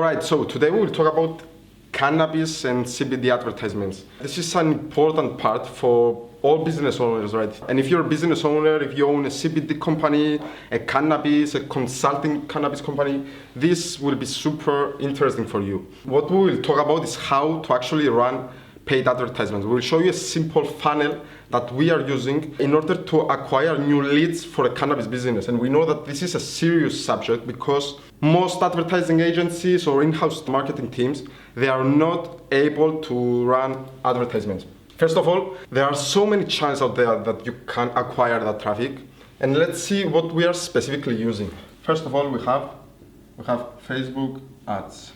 Alright, so today we will talk about cannabis and CBD advertisements. This is an important part for all business owners, right? And if you're a business owner, if you own a CBD company, a consulting cannabis company, this will be super interesting for you. What we will talk about is how to actually run paid advertisements. We'll show you a simple funnel that we are using in order to acquire new leads for a cannabis business. And we know that this is a serious subject because most advertising agencies or in-house marketing teams, they are not able to run advertisements. First of all, there are so many channels out there that you can acquire that traffic. And let's see what we are specifically using. First of all, we have Facebook ads.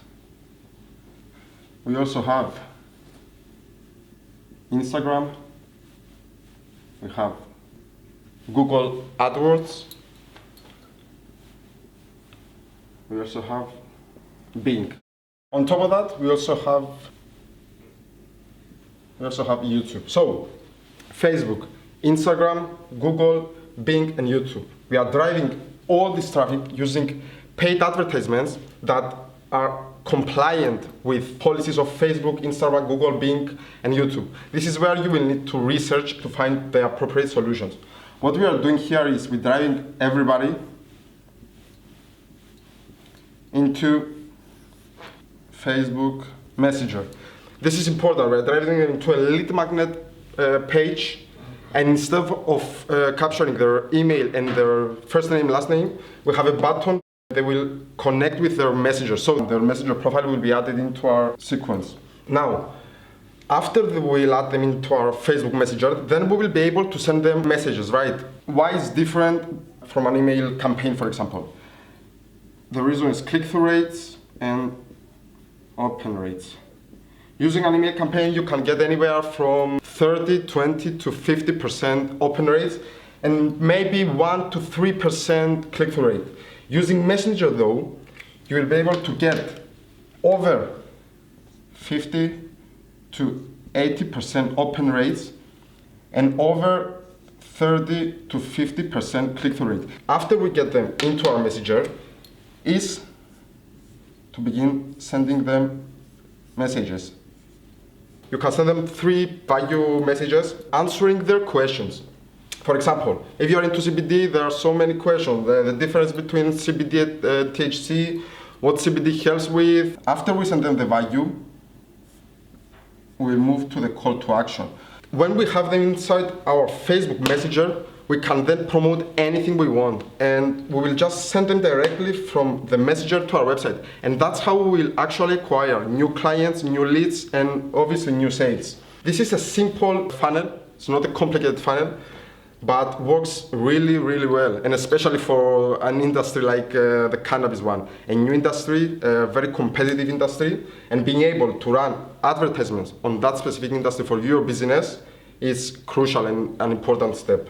We also have Instagram. We have Google AdWords. We also have Bing. On top of that, we also have YouTube. So, Facebook, Instagram, Google, Bing, and YouTube. We are driving all this traffic using paid advertisements that are compliant with policies of Facebook, Instagram, Google, Bing, and YouTube. This is where you will need to research to find the appropriate solutions. What we are doing here is we're driving everybody into Facebook Messenger. This is important. We're driving them into a lead magnet page, and instead of capturing their email and their first name, last name, we have a button. They will connect with their messenger, so their messenger profile will be added into our sequence. Now, after we'll add them into our Facebook Messenger, then we will be able to send them messages, right? Why is different from an email campaign, for example? The reason is click-through rates and open rates. Using an email campaign, you can get anywhere from 30, 20 to 50% open rates and maybe 1 to 3% click-through rate. Using Messenger though, you will be able to get over 50 to 80% open rates and over 30 to 50% click-through rate. After we get them into our Messenger, is to begin sending them messages. You can send them 3 value messages answering their questions. For example, if you are into CBD, there are so many questions. The difference between CBD and THC, what CBD helps with. After we send them the value, we move to the call to action. When we have them inside our Facebook Messenger, we can then promote anything we want, and we will just send them directly from the Messenger to our website. And that's how we will actually acquire new clients, new leads, and obviously new sales. This is a simple funnel. It's not a complicated funnel, but works really, really well, and especially for an industry like the cannabis one, a new industry, a very competitive industry, and being able to run advertisements on that specific industry for your business is crucial and an important step.